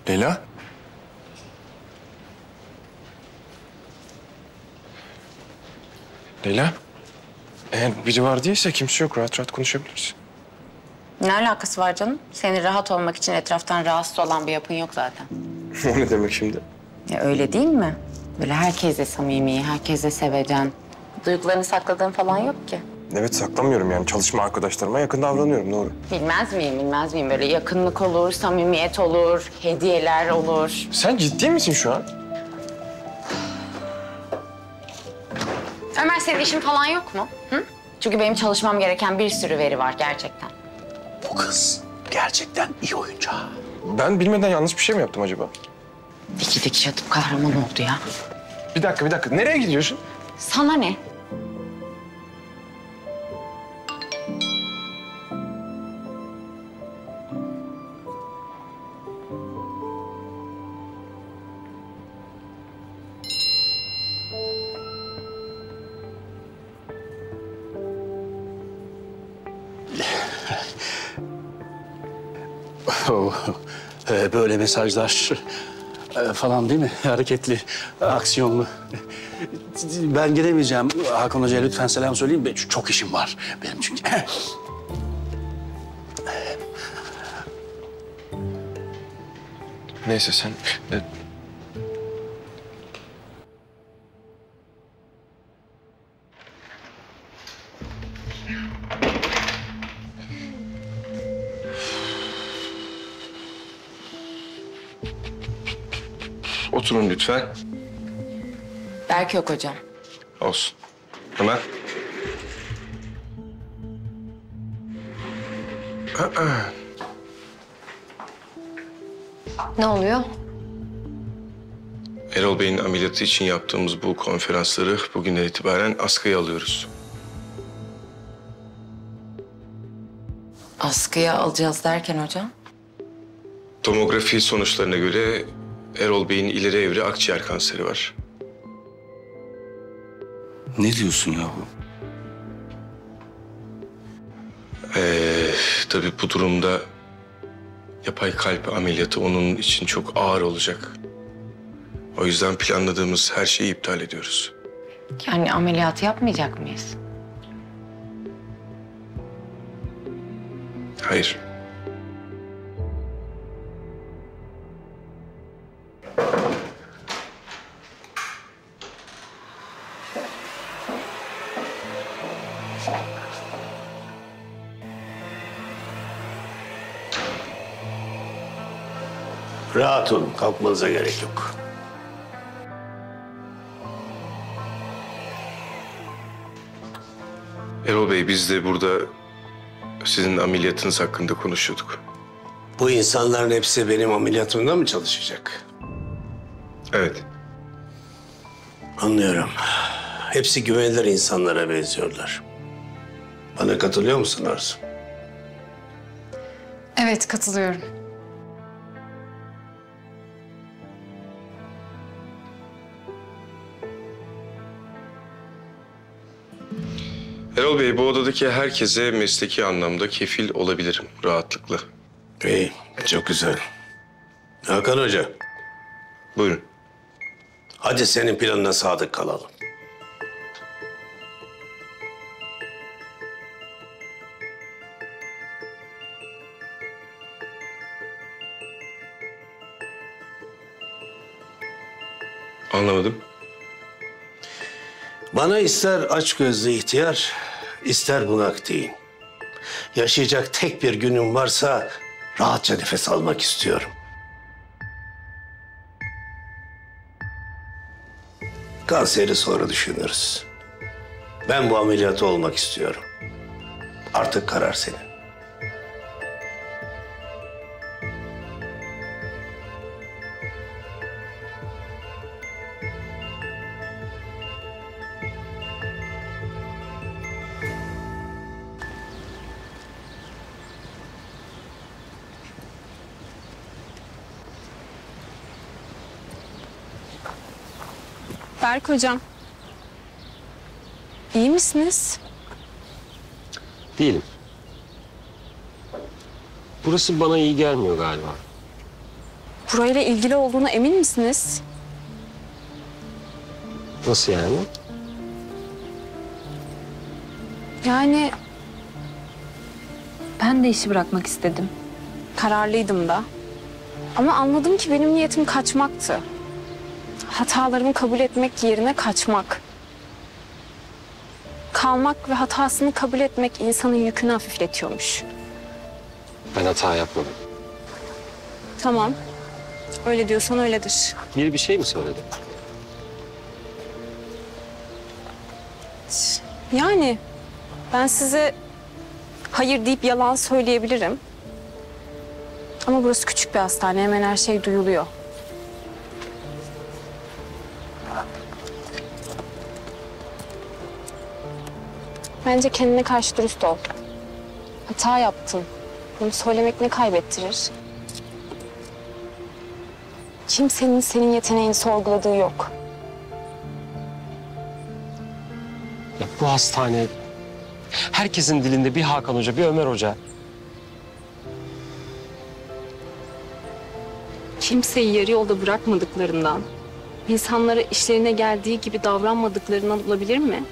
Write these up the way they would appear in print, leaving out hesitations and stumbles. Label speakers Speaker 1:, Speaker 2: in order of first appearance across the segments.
Speaker 1: Leyla? Leyla? Eğer biri var değilse kimse yok. Rahat rahat konuşabiliriz.
Speaker 2: Ne alakası var canım? Senin rahat olmak için etraftan rahatsız olan bir yapın yok zaten.
Speaker 1: O ne demek şimdi?
Speaker 2: Ya öyle değil mi? Böyle herkese samimi, herkese sevecen. Duygularını sakladığın falan yok ki.
Speaker 1: Evet, saklamıyorum yani. Çalışma arkadaşlarıma yakın davranıyorum, doğru.
Speaker 2: Bilmez miyim? Böyle yakınlık olur, samimiyet olur, hediyeler olur.
Speaker 1: Sen ciddi misin şu an?
Speaker 2: Ömer, senin işin falan yok mu? Hı? Çünkü benim çalışmam gereken bir sürü veri var gerçekten.
Speaker 3: Bu kız gerçekten iyi oyuncu.
Speaker 1: Ben bilmeden yanlış bir şey mi yaptım acaba?
Speaker 2: Diki dikiş atıp kahraman oldu ya.
Speaker 1: Bir dakika. Nereye gidiyorsun?
Speaker 2: Sana ne?
Speaker 3: Böyle mesajlar falan değil mi? Hareketli, aksiyonlu. Ben gelemeyeceğim. Hakan Hoca'ya lütfen selam söyleyin. Çok işim var benim çünkü.
Speaker 1: Neyse sen... Oturun lütfen.
Speaker 2: Berk yok hocam.
Speaker 1: Olsun. Ömer.
Speaker 4: Ne oluyor?
Speaker 1: Erol Bey'in ameliyatı için yaptığımız bu konferansları bugünden itibaren askıya alıyoruz.
Speaker 2: Askıya alacağız derken hocam?
Speaker 1: Tomografi sonuçlarına göre Erol Bey'in ileri evre akciğer kanseri var.
Speaker 3: Ne diyorsun ya bu?
Speaker 1: Tabii bu durumda yapay kalp ameliyatı onun için çok ağır olacak. O yüzden planladığımız her şeyi iptal ediyoruz.
Speaker 2: Yani ameliyat yapmayacak mıyız?
Speaker 1: Hayır.
Speaker 3: Rahat olun, kalkmanıza gerek yok.
Speaker 1: Erol Bey, biz de burada sizin ameliyatınız hakkında konuşuyorduk.
Speaker 5: Bu insanların hepsi benim ameliyatımda mı çalışacak?
Speaker 1: Evet.
Speaker 5: Anlıyorum. Hepsi güvenilir insanlara benziyorlar. Bana katılıyor musun Arzu?
Speaker 4: Evet, katılıyorum.
Speaker 1: Erol Bey, bu odadaki herkese mesleki anlamda kefil olabilirim rahatlıkla.
Speaker 5: İyi, çok güzel. Hakan Hoca,
Speaker 1: Buyurun.
Speaker 5: hadi senin planına sadık kalalım.
Speaker 1: Anlamadım.
Speaker 5: Bana ister açgözlü ihtiyar, ister bunak deyin. Yaşayacak tek bir günüm varsa rahatça nefes almak istiyorum. Kanseri sonra düşünürüz. Ben bu ameliyatı olmak istiyorum. Artık karar senin.
Speaker 4: Berk hocam. İyi misiniz?
Speaker 6: Değilim. Burası bana iyi gelmiyor galiba.
Speaker 4: burayla ilgili olduğuna emin misiniz?
Speaker 6: Nasıl yani?
Speaker 4: Yani ben de işi bırakmak istedim. Kararlıydım da. Ama anladım ki benim niyetim kaçmaktı. Hatalarımı kabul etmek yerine kaçmak. Kalmak ve hatasını kabul etmek insanın yükünü hafifletiyormuş.
Speaker 6: Ben hata yapmadım.
Speaker 4: Tamam. Öyle diyorsan öyledir.
Speaker 6: Biri bir şey mi söyledi?
Speaker 4: Yani ben size hayır deyip yalan söyleyebilirim. Ama burası küçük bir hastane. Hemen her şey duyuluyor. Bence kendine karşı dürüst ol. Hata yaptın. Bunu söylemek ne kaybettirir? Kimsenin senin yeteneğini sorguladığı yok.
Speaker 6: Ya bu hastane... Herkesin dilinde bir Hakan Hoca, bir Ömer Hoca.
Speaker 4: Kimseyi yarı yolda bırakmadıklarından, insanlara işlerine geldiği gibi davranmadıklarından olabilir mi?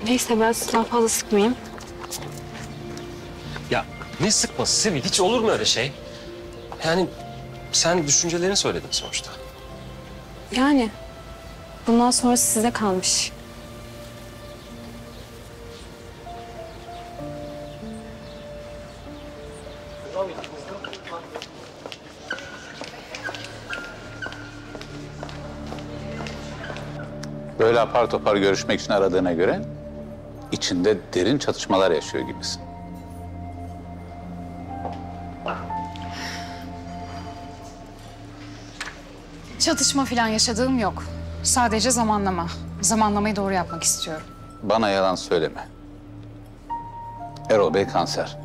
Speaker 4: Neyse ben sizi daha fazla sıkmayayım.
Speaker 6: Ya ne sıkması Sivil? Hiç olur mu öyle şey? Yani sen düşüncelerini söyledin sonuçta.
Speaker 4: Yani bundan sonrası size kalmış.
Speaker 7: Böyle apar topar görüşmek için aradığına göre içinde derin çatışmalar yaşıyor gibisin.
Speaker 8: Çatışma falan yaşadığım yok. Sadece zamanlama. Zamanlamayı doğru yapmak istiyorum.
Speaker 7: Bana yalan söyleme. Erol Bey kanser.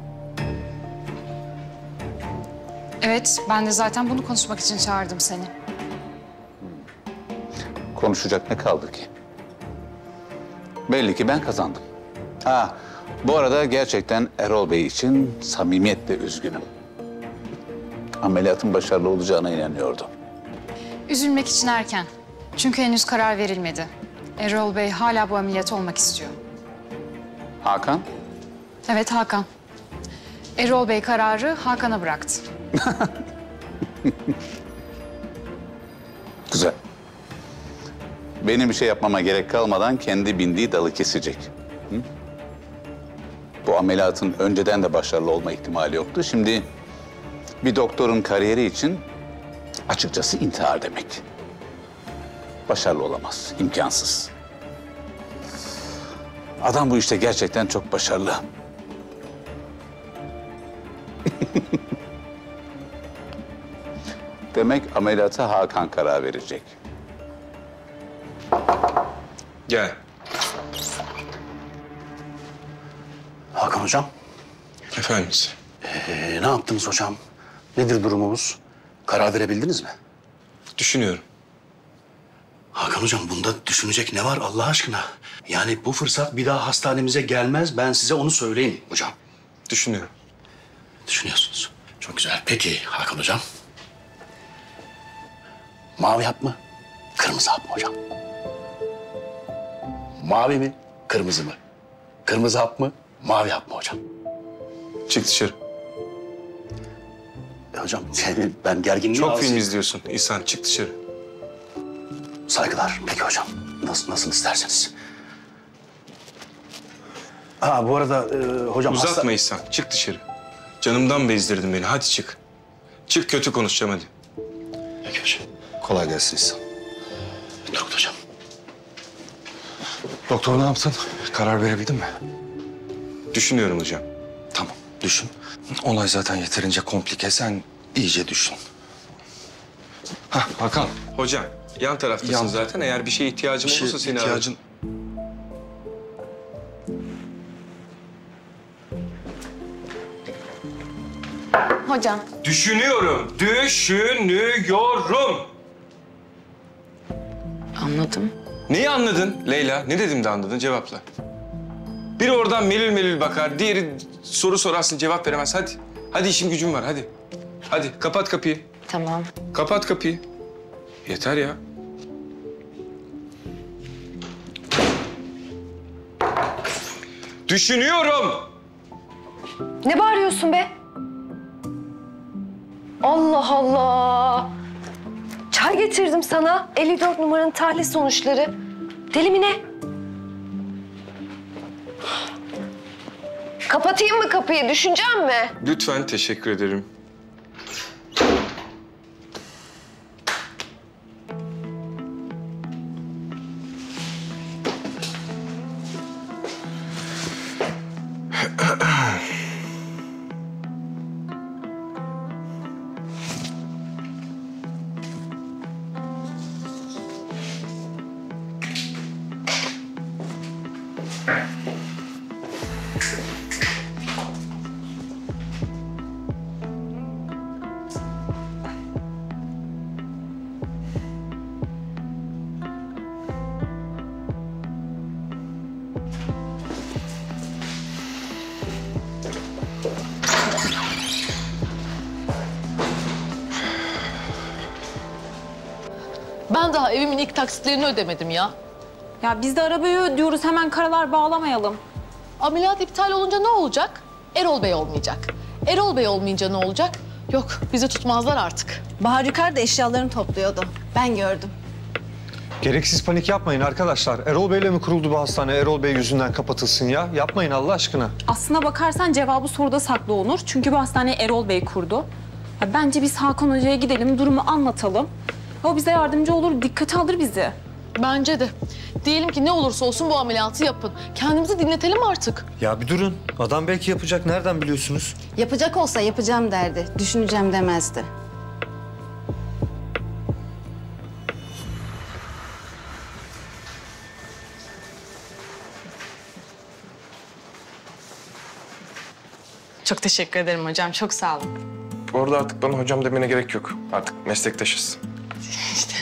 Speaker 8: Evet, ben de zaten bunu konuşmak için çağırdım seni.
Speaker 7: Konuşacak ne kaldı ki? Belli ki ben kazandım. Ha, bu arada gerçekten Erol Bey için samimiyetle üzgünüm. Ameliyatın başarılı olacağına inanıyordum.
Speaker 8: Üzülmek için erken. Çünkü henüz karar verilmedi. Erol Bey hala bu ameliyat olmak istiyor.
Speaker 7: Hakan?
Speaker 8: Evet, Hakan. Erol Bey kararı Hakan'a bıraktı.
Speaker 7: Güzel. Benim bir şey yapmama gerek kalmadan kendi bindiği dalı kesecek. Hı? Bu ameliyatın önceden de başarılı olma ihtimali yoktu. Şimdi bir doktorun kariyeri için açıkçası intihar demek. Başarılı olamaz, imkansız. Adam bu işte gerçekten çok başarılı. Demek ameliyata Hakan karar verecek.
Speaker 1: Gel.
Speaker 3: Hakan hocam,
Speaker 1: Efendimiz.
Speaker 3: ne yaptınız hocam? Nedir durumumuz? Karar verebildiniz mi?
Speaker 1: Düşünüyorum.
Speaker 3: Hakan hocam, bunda düşünecek ne var Allah aşkına? Yani bu fırsat bir daha hastanemize gelmez. Ben size onu söyleyeyim hocam.
Speaker 1: Düşünüyorum.
Speaker 3: Düşünüyorsunuz. Çok güzel. Peki Hakan hocam. Mavi hap mı? Kırmızı hap mı hocam? Mavi mi? Kırmızı mı? Kırmızı hap mı? Mavi hap mı hocam?
Speaker 1: Çık dışarı.
Speaker 3: Hocam yani ben gerginliği
Speaker 1: Çok
Speaker 3: az-
Speaker 1: film izliyorsun İhsan. Çık dışarı.
Speaker 3: Saygılar. Peki hocam. Nasıl isterseniz. Ha bu arada hocam
Speaker 1: Uzatma İhsan. Çık dışarı. Canımdan bezdirdin beni. Hadi çık. Çık, kötü konuşacağım hadi.
Speaker 3: Peki hocam.
Speaker 9: Kolay gelsin İhsan.
Speaker 3: Turgut hocam.
Speaker 9: Doktor ne yaptın? Karar verebildin mi?
Speaker 1: Düşünüyorum hocam.
Speaker 9: Tamam, düşün. Olay zaten yeterince komplike. Sen iyice düşün. Hah, Hakan.
Speaker 1: Hocam, yan taraftasın
Speaker 9: Yan-
Speaker 1: zaten. Eğer bir şeye ihtiyacım olursa seni ararım.
Speaker 2: Hocam.
Speaker 1: Düşünüyorum. Düşünüyorum.
Speaker 2: Anladım.
Speaker 1: Neyi anladın Leyla? Ne dedim de anladın? Cevapla. Biri oradan melül melül bakar, diğeri soru sorarsın cevap veremez. Hadi. Hadi işim gücüm var hadi. Hadi kapat kapıyı.
Speaker 2: Tamam.
Speaker 1: Kapat kapıyı. Yeter ya. Düşünüyorum.
Speaker 10: Ne bağırıyorsun be? Allah Allah. Çay getirdim sana. 54 numaranın tahlil sonuçları. Deli mi ne? Kapatayım mı kapıyı? Düşüneceğim mi?
Speaker 1: Lütfen, teşekkür ederim.
Speaker 11: Ben daha evimin ilk taksitlerini ödemedim ya.
Speaker 4: Ya biz de arabayı ödüyoruz, hemen karalar bağlamayalım.
Speaker 11: Ameliyat iptal olunca ne olacak? Erol Bey olmayacak. Erol Bey olmayınca ne olacak? Yok, bizi tutmazlar artık.
Speaker 12: Bahar yukarıda eşyalarını topluyordu. Ben gördüm.
Speaker 13: Gereksiz panik yapmayın arkadaşlar. Erol Bey'le mi kuruldu bu hastane? Erol Bey yüzünden kapatılsın ya. Yapmayın Allah aşkına.
Speaker 4: Aslına bakarsan cevabı soruda saklı Onur. Çünkü bu hastaneyi Erol Bey kurdu. Ya bence biz Hakan Hoca'ya gidelim, durumu anlatalım. O bize yardımcı olur, dikkate alır bizi.
Speaker 11: Bence de. Diyelim ki ne olursa olsun bu ameliyatı yapın. Kendimizi dinletelim artık.
Speaker 13: Ya bir durun. Adam belki yapacak. Nereden biliyorsunuz?
Speaker 12: Yapacak olsa yapacağım derdi. Düşüneceğim demezdi.
Speaker 14: Çok teşekkür ederim hocam. Çok sağ olun.
Speaker 1: Bu arada artık bana hocam demene gerek yok. Artık meslektaşız.
Speaker 14: İşte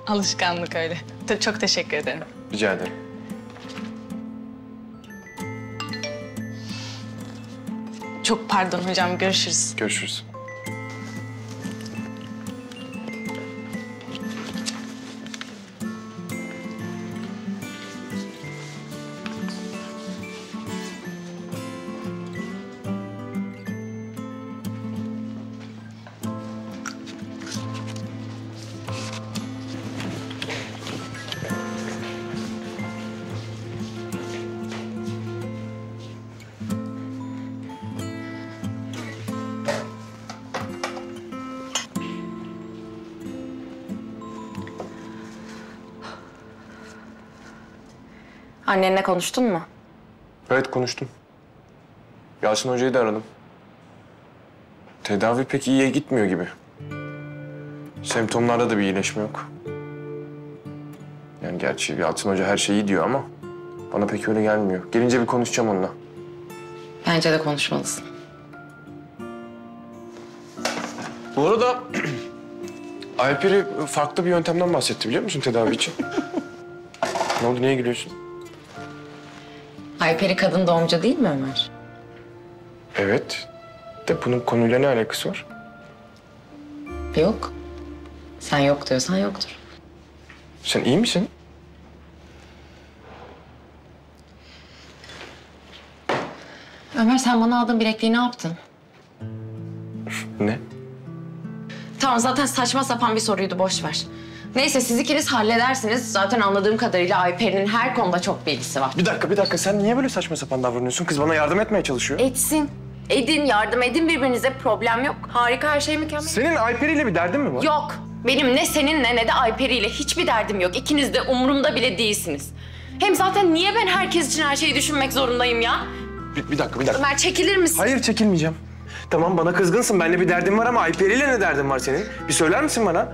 Speaker 14: alışkanlık öyle. Çok teşekkür ederim.
Speaker 1: Rica ederim.
Speaker 14: Çok pardon hocam. Görüşürüz.
Speaker 1: Görüşürüz.
Speaker 2: Annenle konuştun mu?
Speaker 1: Evet konuştum. Yasin Hoca'yı da aradım. Tedavi pek iyiye gitmiyor gibi. Semptomlarda da bir iyileşme yok. Yani gerçi Yasin Hoca her şeyi iyi diyor ama bana pek öyle gelmiyor. Gelince bir konuşacağım onunla.
Speaker 2: Bence de konuşmalısın.
Speaker 1: Bu arada Alper'i farklı bir yöntemden bahsetti biliyor musun tedavi için? Ne oldu, niye gülüyorsun?
Speaker 2: Alper'i kadın doğumcu değil mi Ömer?
Speaker 1: Evet. De bunun konuyla ne alakası var?
Speaker 2: Yok. Sen yok diyorsan yoktur.
Speaker 1: Sen iyi misin?
Speaker 2: Ömer sen bana aldığın bilekliği ne yaptın?
Speaker 1: Ne?
Speaker 2: Tamam zaten saçma sapan bir soruydu, boş ver. Neyse siz ikiniz halledersiniz. Zaten anladığım kadarıyla Alper'in her konuda çok bilgisi var.
Speaker 1: Bir dakika. Sen niye böyle saçma sapan davranıyorsun? Kız bana yardım etmeye çalışıyor.
Speaker 2: Etsin. Edin, yardım edin birbirinize. Problem yok. Harika, her şey mükemmel.
Speaker 1: Senin Alper'iyle bir derdin mi var?
Speaker 2: Yok. Benim ne seninle ne de Alper'iyle hiçbir derdim yok. İkiniz de umurumda bile değilsiniz. Hem zaten niye ben herkes için her şeyi düşünmek zorundayım ya?
Speaker 1: Bir dakika.
Speaker 2: Ömer çekilir misin?
Speaker 1: Hayır, çekilmeyeceğim. Tamam, bana kızgınsın. Benimle bir derdin var ama Alper'iyle ne derdin var senin? Bir söyler misin bana?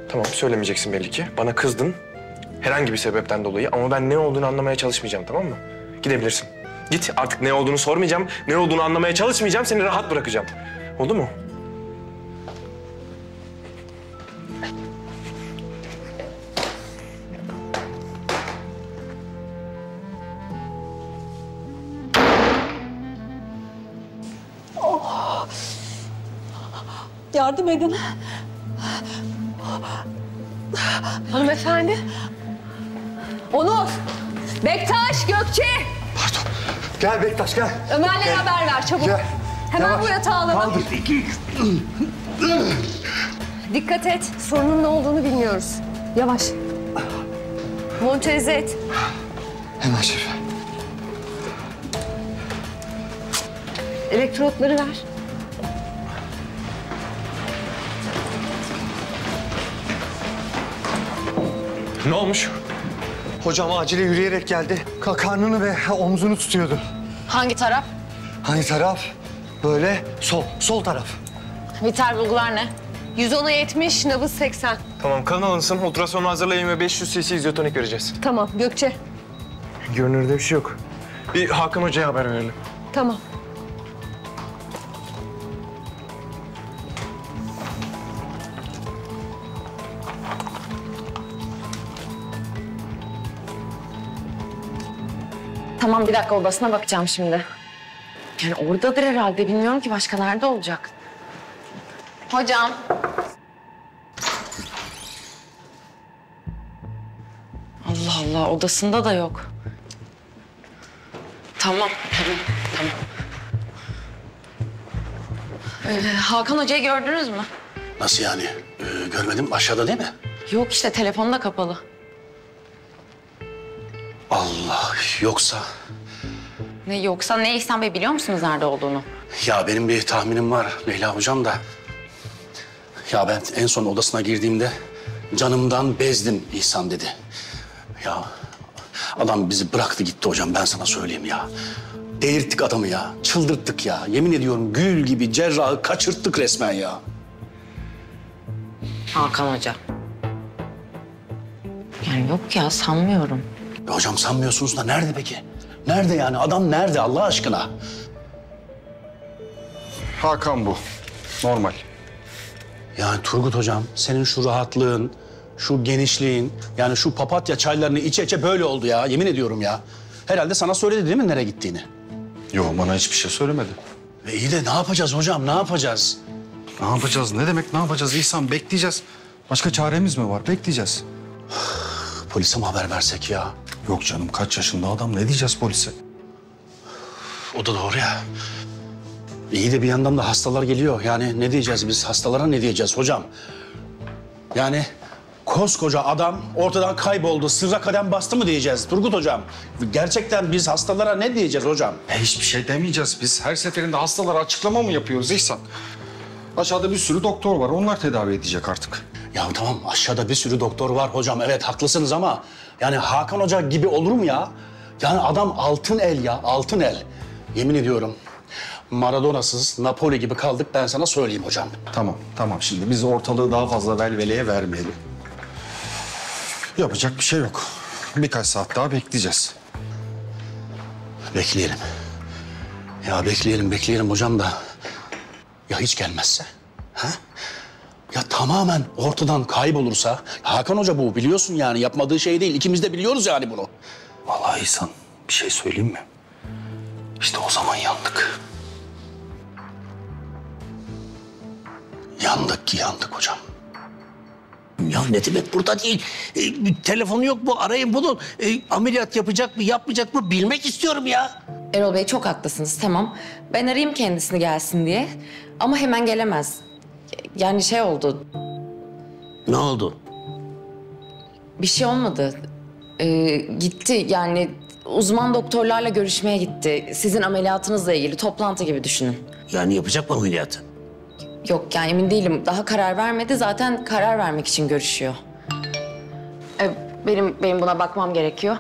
Speaker 1: Tamam, söylemeyeceksin belli ki. Bana kızdın. Herhangi bir sebepten dolayı ama ben ne olduğunu anlamaya çalışmayacağım, tamam mı? Gidebilirsin. Git, artık ne olduğunu sormayacağım. Ne olduğunu anlamaya çalışmayacağım. Seni rahat bırakacağım. Oldu mu?
Speaker 10: Oh. Yardım edin. Hanımefendi. Onur. Bektaş, Gökçe.
Speaker 13: Gel Bektaş gel.
Speaker 10: Ömer'le haber ver çabuk.
Speaker 13: Gel.
Speaker 10: Hemen
Speaker 13: Yavaş.
Speaker 10: bu yatağı alalım.
Speaker 13: Kaldır.
Speaker 10: Dikkat et. Sorunun ne olduğunu bilmiyoruz. Yavaş. Monterize et.
Speaker 9: Hemen şef.
Speaker 10: Elektrotları ver.
Speaker 1: Ne olmuş?
Speaker 13: Hocam acile yürüyerek geldi. Karnını ve omzunu tutuyordu.
Speaker 2: Hangi taraf?
Speaker 13: Hangi taraf? Böyle sol taraf.
Speaker 2: Vital bulgular ne?
Speaker 10: 110'a 70, nabız 80.
Speaker 1: Tamam, kan alınsın. Ultrasonu hazırlayın ve 500 cc izotonik vereceğiz.
Speaker 10: Tamam, Gökçe.
Speaker 1: Görünürde bir şey yok. Bir Hakan Hoca'ya haber verelim.
Speaker 10: Tamam.
Speaker 2: Tamam, bir dakika odasına bakacağım şimdi. Yani oradadır herhalde. Bilmiyorum ki başka nerede olacak. Hocam. Allah Allah, odasında da yok. Tamam. Hakan Hoca'yı gördünüz mü?
Speaker 3: Nasıl yani? Görmedim. Aşağıda değil mi?
Speaker 2: Yok işte, telefonu da kapalı.
Speaker 3: Allah, yoksa...
Speaker 2: Ne yoksa ne İhsan Bey, biliyor musunuz nerede olduğunu?
Speaker 3: Ya benim bir tahminim var Leyla hocam da. Ya ben en son odasına girdiğimde canımdan bezdim İhsan dedi. Ya adam bizi bıraktı gitti hocam, ben sana söyleyeyim ya. Delirttik adamı ya, çıldırttık ya. Yemin ediyorum gül gibi cerrahı kaçırttık resmen ya.
Speaker 2: Hakan Hoca. Yani yok ya, sanmıyorum.
Speaker 3: Ya hocam sanmıyorsunuz da nerede peki? Nerede yani? Adam nerede Allah aşkına?
Speaker 9: Hakan bu. Normal.
Speaker 3: Yani Turgut hocam, senin şu rahatlığın, şu genişliğin, yani şu papatya çaylarını içe içe böyle oldu ya. Yemin ediyorum ya. Herhalde sana söyledi değil mi nereye gittiğini?
Speaker 9: Yok, bana hiçbir şey söylemedi.
Speaker 3: İyi de ne yapacağız hocam, ne yapacağız?
Speaker 9: Ne yapacağız? Ne demek ne yapacağız İhsan? Bekleyeceğiz. Başka çaremiz mi var? Bekleyeceğiz.
Speaker 3: Polise mi haber versek ya?
Speaker 9: Yok canım, kaç yaşında adam, ne diyeceğiz polise?
Speaker 3: O da doğru ya. İyi de bir yandan da hastalar geliyor. Yani ne diyeceğiz biz? Hastalara ne diyeceğiz hocam? Yani koskoca adam ortadan kayboldu, sırra kadem bastı mı diyeceğiz Turgut hocam? Gerçekten biz hastalara ne diyeceğiz hocam?
Speaker 9: Hiçbir şey demeyeceğiz biz. Her seferinde hastalara açıklama mı yapıyoruz İhsan? Aşağıda bir sürü doktor var. Onlar tedavi edecek artık.
Speaker 3: Ya tamam, aşağıda bir sürü doktor var hocam. Evet haklısınız ama yani Hakan Hoca gibi olur mu ya? Yani adam altın el ya, altın el. Yemin ediyorum Maradona'sız Napoli gibi kaldık, ben sana söyleyeyim hocam.
Speaker 9: Tamam. Şimdi biz ortalığı daha fazla velveleye vermeyelim. Yapacak bir şey yok. Birkaç saat daha bekleyeceğiz.
Speaker 3: Bekleyelim. Ya bekleyelim hocam da ya hiç gelmezse? Ha? Ya tamamen ortadan kaybolursa? Hakan Hoca bu, biliyorsun yani, yapmadığı şey değil. İkimiz de biliyoruz yani bunu.
Speaker 9: Vallahi İhsan, bir şey söyleyeyim mi? İşte o zaman yandık.
Speaker 3: Yandık hocam.
Speaker 5: Ya ne demek burada değil? Telefonu yok mu? Arayın bulun. Ameliyat yapacak mı, yapmayacak mı bilmek istiyorum ya.
Speaker 2: Erol Bey, çok haklısınız, tamam. Ben arayayım kendisini gelsin diye. Ama hemen gelemez. Yani şey oldu,
Speaker 5: Ne oldu?
Speaker 2: bir şey olmadı. Gitti yani, uzman doktorlarla görüşmeye gitti. Sizin ameliyatınızla ilgili toplantı gibi düşünün.
Speaker 5: Yani yapacak mı ameliyatı?
Speaker 2: Yok yani, emin değilim. Daha karar vermedi. Zaten karar vermek için görüşüyor. Benim buna bakmam gerekiyor.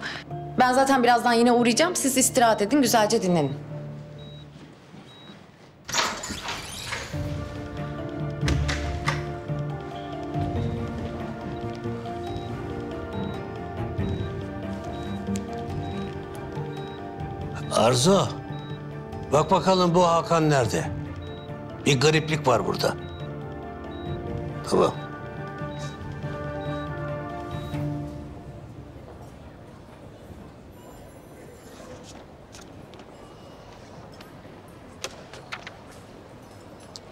Speaker 2: Ben zaten birazdan yine uğrayacağım. Siz istirahat edin, güzelce dinlenin.
Speaker 5: Arzu, bak bakalım bu Hakan nerede? Bir gariplik var burada. Tamam.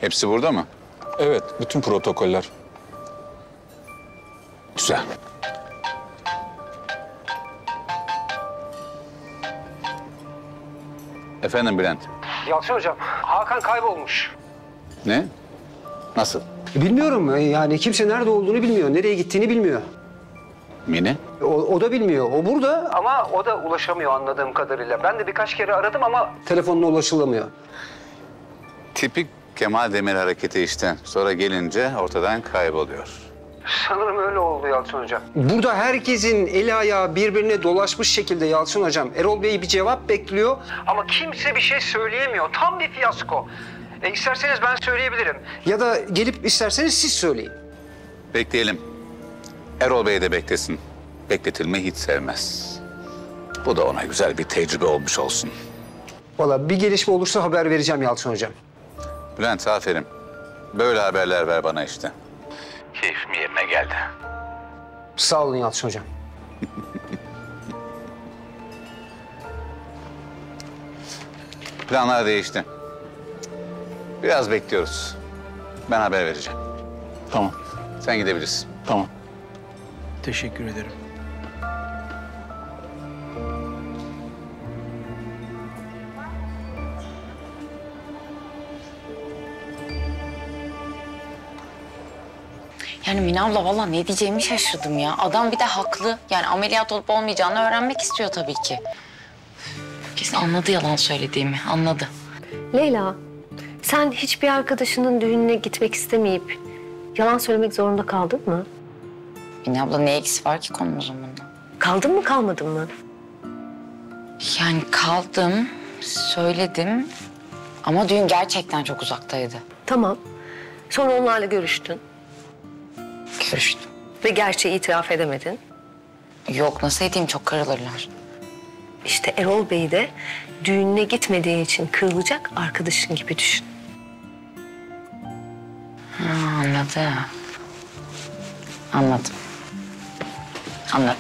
Speaker 7: Hepsi burada mı?
Speaker 9: Evet, bütün protokoller.
Speaker 7: Güzel. Efendim Bülent.
Speaker 15: Yalçın hocam, Hakan kaybolmuş.
Speaker 7: Ne? Nasıl?
Speaker 15: Bilmiyorum yani kimse nerede olduğunu bilmiyor, nereye gittiğini bilmiyor.
Speaker 7: Mine?
Speaker 15: O da bilmiyor. O burada ama o da ulaşamıyor anladığım kadarıyla. Ben de birkaç kere aradım ama telefonuna ulaşılamıyor.
Speaker 7: Tipik Kemal Demir hareketi işte. Sonra gelince ortadan kayboluyor.
Speaker 15: Sanırım öyle oldu Yalçın hocam. Burada herkesin eli ayağı birbirine dolaşmış şekilde Yalçın hocam. Erol Bey bir cevap bekliyor. Ama kimse bir şey söyleyemiyor. Tam bir fiyasko. İsterseniz ben söyleyebilirim. Ya da gelip isterseniz siz söyleyin.
Speaker 7: Bekleyelim. Erol Bey de beklesin. Bekletilmeyi hiç sevmez. Bu da ona güzel bir tecrübe olmuş olsun.
Speaker 15: Vallahi bir gelişme olursa haber vereceğim Yalçın hocam.
Speaker 7: Bülent aferin. Böyle haberler ver bana işte. Keyfim yerine geldi.
Speaker 15: Sağ olun Yalçın hocam.
Speaker 7: Planlar değişti. Biraz bekliyoruz. Ben haber vereceğim.
Speaker 3: Tamam.
Speaker 7: Sen gidebilirsin.
Speaker 3: Tamam.
Speaker 15: Teşekkür ederim.
Speaker 2: Yani Mine abla valla ne diyeceğimi şaşırdım ya. Adam bir de haklı. Yani ameliyat olup olmayacağını öğrenmek istiyor tabii ki. Kesin anladı yalan söylediğimi, anladı.
Speaker 10: Leyla, sen hiçbir arkadaşının düğününe gitmek istemeyip yalan söylemek zorunda kaldın mı?
Speaker 2: Mine abla ne eksi var ki konumuzun bunda?
Speaker 10: Kaldın mı kalmadın mı?
Speaker 2: Yani kaldım, söyledim ama düğün gerçekten çok uzaktaydı.
Speaker 10: Tamam. Sonra onlarla görüştün.
Speaker 2: Görüştüm.
Speaker 10: Ve gerçeği itiraf edemedin.
Speaker 2: Yok, nasıl edeyim, çok kırılırlar.
Speaker 10: İşte Erol Bey de düğününe gitmediği için kırılacak arkadaşın gibi düşün.
Speaker 2: Ha, anladım. Anladım. Anladım.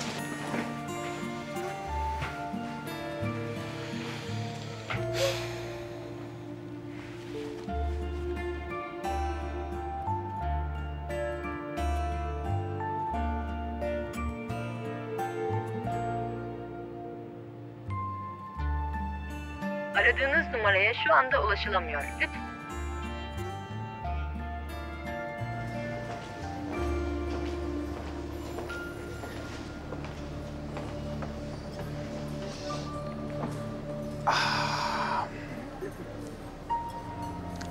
Speaker 16: Aradığınız numaraya şu anda ulaşılamıyor. Lütfen.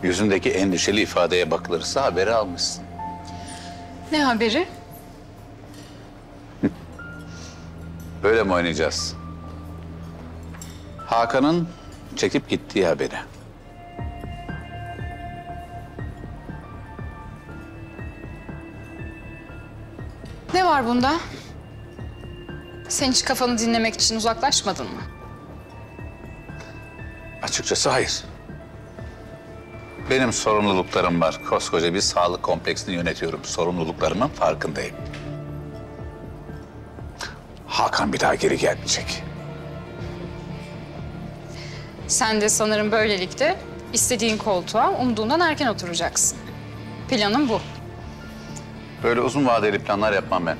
Speaker 7: Yüzündeki endişeli ifadeye bakılırsa haberi almışsın.
Speaker 8: Ne haberi?
Speaker 7: Böyle mi oynayacağız? Hakan'ın çekip gittiği haberi.
Speaker 8: Ne var bunda? Sen hiç kafanı dinlemek için uzaklaşmadın mı?
Speaker 7: Açıkçası hayır. Benim sorumluluklarım var. Koskoca bir sağlık kompleksini yönetiyorum. Sorumluluklarımın farkındayım. Hakan bir daha geri gelmeyecek.
Speaker 8: Sen de sanırım böylelikle istediğin koltuğa umduğundan erken oturacaksın. Planın bu.
Speaker 7: Böyle uzun vadeli planlar yapmam ben.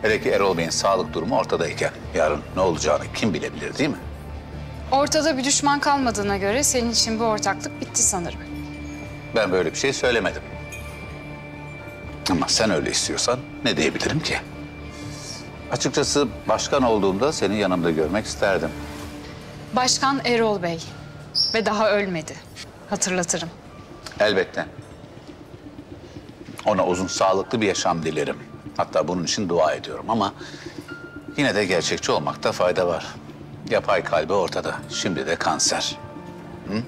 Speaker 7: Hele ki Erol Bey'in sağlık durumu ortadayken yarın ne olacağını kim bilebilir değil mi?
Speaker 8: Ortada bir düşman kalmadığına göre senin için bu ortaklık bitti sanırım.
Speaker 7: Ben böyle bir şey söylemedim. Ama sen öyle istiyorsan ne diyebilirim ki? Açıkçası başkan olduğumda seni yanımda görmek isterdim.
Speaker 8: Başkan Erol Bey ve daha ölmedi. Hatırlatırım.
Speaker 7: Elbette. Ona uzun, sağlıklı bir yaşam dilerim. Hatta bunun için dua ediyorum ama yine de gerçekçi olmakta fayda var. Yapay kalbi ortada. Şimdi de kanser. Hı?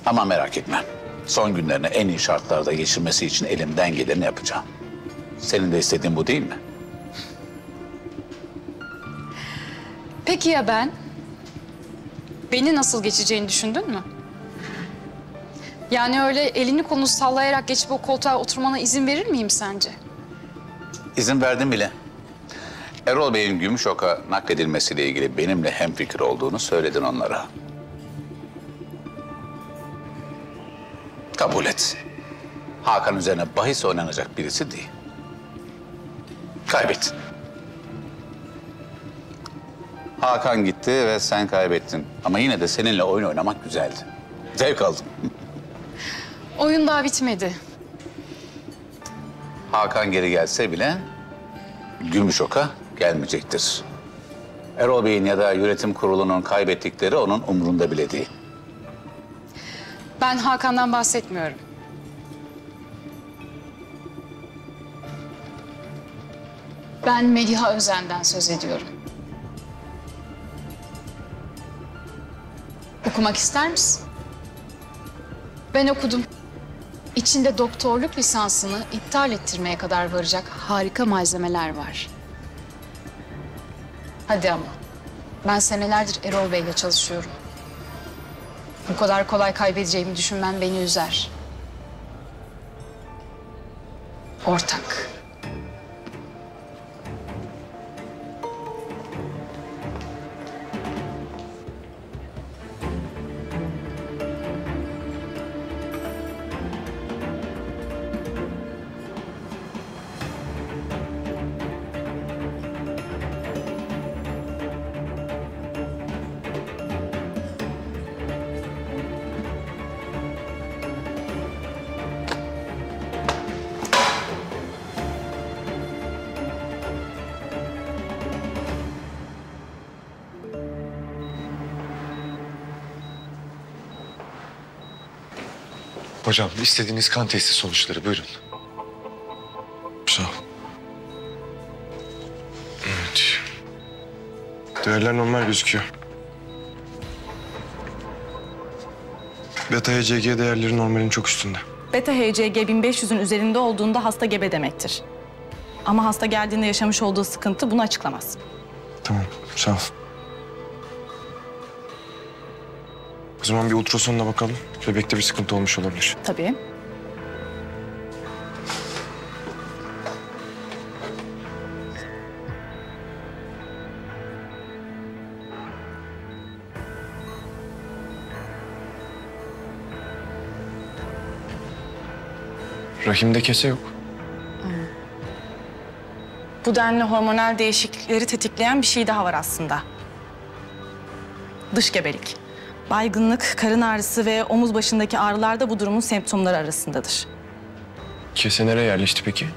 Speaker 7: Ama merak etme. Son günlerini en iyi şartlarda geçirmesi için elimden geleni yapacağım. Senin de istediğin bu değil mi?
Speaker 8: Peki ya ben? Beni nasıl geçeceğini düşündün mü? Yani öyle elini kolunu sallayarak geçip o koltuğa oturmana izin verir miyim sence?
Speaker 7: İzin verdim bile. Erol Bey'in Gümüşok'a nakledilmesiyle ilgili benimle hemfikir olduğunu söyledin onlara. Kabul et. Hakan üzerine bahis oynanacak birisi değil. Kaybettin. Hakan gitti ve sen kaybettin. Ama yine de seninle oyun oynamak güzeldi. Zevk aldım.
Speaker 8: Oyun daha bitmedi.
Speaker 7: Hakan geri gelse bile Gümüşok'a gelmeyecektir. Erol Bey'in ya da yönetim kurulunun kaybettikleri onun umurunda bile değil.
Speaker 8: Ben Hakan'dan bahsetmiyorum. Ben Meliha Özen'den söz ediyorum. Okumak ister misin? Ben okudum. İçinde doktorluk lisansını iptal ettirmeye kadar varacak harika malzemeler var. Hadi ama. Ben senelerdir Erol Bey'le çalışıyorum. Bu kadar kolay kaybedeceğimi düşünmen beni üzer. Ortak.
Speaker 13: Hocam istediğiniz kan testi sonuçları buyurun.
Speaker 1: Sağ ol. Evet. Değerler normal gözüküyor. Beta HCG değerleri normalin çok üstünde.
Speaker 17: Beta HCG 1500'ün üzerinde olduğunda hasta gebe demektir. Ama hasta geldiğinde yaşamış olduğu sıkıntı bunu açıklamaz.
Speaker 1: Tamam, sağ ol. O zaman bir ultrasonla bakalım. Bebekte bir sıkıntı olmuş olabilir.
Speaker 17: Tabii.
Speaker 1: Rahimde kese yok.
Speaker 17: Bu denli hormonal değişiklikleri tetikleyen bir şey daha var aslında. Dış gebelik. Baygınlık, karın ağrısı ve omuz başındaki ağrılar da bu durumun semptomları arasındadır.
Speaker 1: Kese nereye yerleşti peki?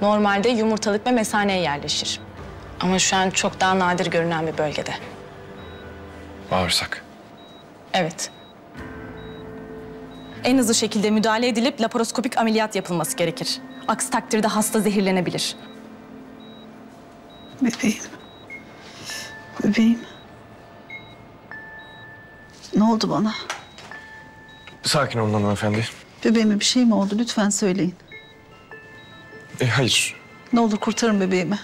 Speaker 17: Normalde yumurtalık ve mesaneye yerleşir. Ama şu an çok daha nadir görünen bir bölgede.
Speaker 1: Bağırsak.
Speaker 17: Evet. En hızlı şekilde müdahale edilip laparoskopik ameliyat yapılması gerekir. Aksi takdirde hasta zehirlenebilir.
Speaker 18: Bebeğim. Bebeğim. Ne oldu bana?
Speaker 1: Sakin olun hanımefendi.
Speaker 18: Bebeğime bir şey mi oldu? Lütfen söyleyin.
Speaker 1: Hayır.
Speaker 18: Ne olur kurtarın bebeğimi.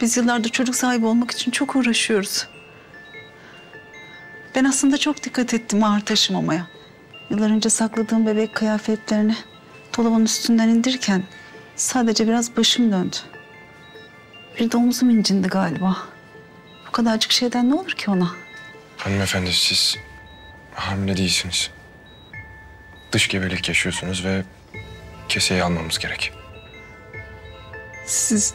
Speaker 18: Biz yıllardır çocuk sahibi olmak için çok uğraşıyoruz. Ben aslında çok dikkat ettim ağır taşımamaya. Yıllar önce sakladığım bebek kıyafetlerini dolabın üstünden indirirken sadece biraz başım döndü. Bir de omuzum incindi galiba. Bu kadarcık şeyden ne olur ki ona?
Speaker 1: Hanımefendi siz hamile değilsiniz. Dış gebelik yaşıyorsunuz ve keseyi almamız gerek.
Speaker 18: Siz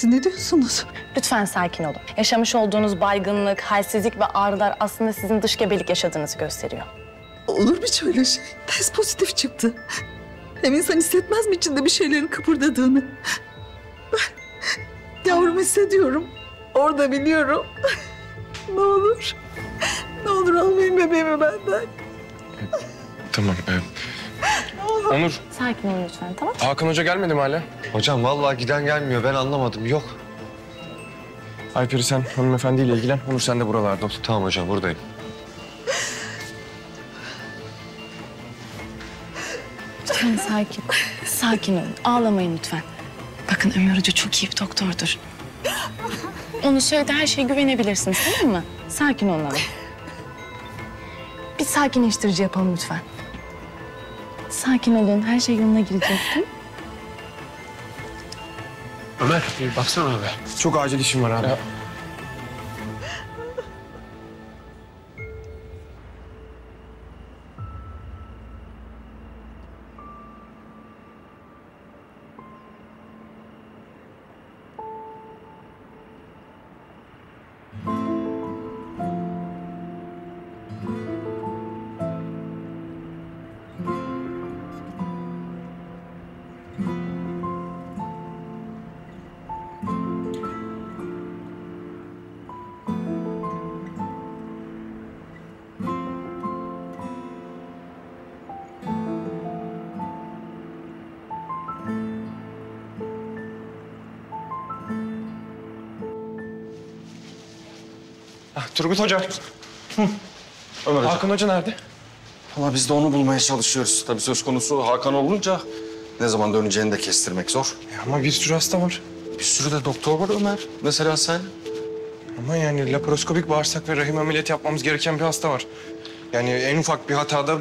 Speaker 18: ne diyorsunuz?
Speaker 17: Lütfen sakin olun. Yaşamış olduğunuz baygınlık, halsizlik ve ağrılar aslında sizin dış gebelik yaşadığınızı gösteriyor.
Speaker 18: Olur mu hiç öyle şey? Test pozitif çıktı. Hem insan hissetmez mi içinde bir şeylerin kıpırdadığını? Ben yavrum hissediyorum. Orada biliyorum. Ne olur. Ne olur almayın bebeğimi benden.
Speaker 1: Tamam. Onur.
Speaker 17: Sakin olun lütfen, tamam?
Speaker 1: Hakan Hoca gelmedi mi hala?
Speaker 13: Hocam vallahi giden gelmiyor. Ben anlamadım. Yok.
Speaker 1: Alperi sen hanımefendiyle ilgilen. Onur sen de buralarda ol.
Speaker 13: Tamam hocam buradayım.
Speaker 17: Lütfen sakin. Sakin olun. Ağlamayın lütfen. Bakın Ömer Hoca çok iyi bir doktordur. Onu söyledi, her şeye güvenebilirsiniz, tamam mı? Sakin olun ama. Bir sakinleştirici yapalım lütfen. Sakin olun, her şey yoluna girecek değil mi?
Speaker 1: Ömer, baksana abi. Çok acil işim var abi. Turgut Hoca.
Speaker 9: Ömer Hoca.
Speaker 1: Hakan Hoca nerede?
Speaker 9: Valla biz de onu bulmaya çalışıyoruz. Tabii söz konusu Hakan olunca ne zaman döneceğini de kestirmek zor.
Speaker 1: Ama bir sürü hasta var.
Speaker 9: Bir sürü de doktor var Ömer. Mesela sen.
Speaker 1: Ama yani laparoskopik bağırsak ve rahim ameliyatı yapmamız gereken bir hasta var. Yani en ufak bir hatada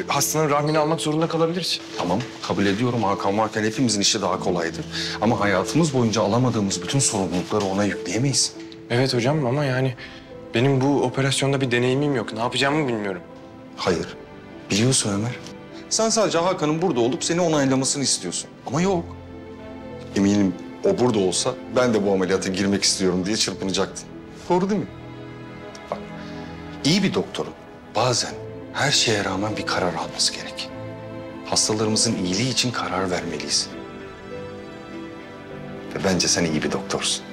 Speaker 1: hastanın rahmini almak zorunda kalabiliriz.
Speaker 9: Tamam, kabul ediyorum. Hakan varken hepimizin işi daha kolaydı. Ama hayatımız boyunca alamadığımız bütün sorumlulukları ona yükleyemeyiz.
Speaker 1: Evet hocam ama yani benim bu operasyonda bir deneyimim yok. Ne yapacağımı bilmiyorum.
Speaker 9: Hayır, biliyorsun Ömer. Sen sadece Hakan'ın burada olup seni onaylamasını istiyorsun. Ama yok. Eminim o burada olsa ben de bu ameliyata girmek istiyorum diye çırpınacaktın. Doğru değil mi? Bak, iyi bir doktorun bazen her şeye rağmen bir karar alması gerek. Hastalarımızın iyiliği için karar vermeliyiz. Ve bence sen iyi bir doktorsun.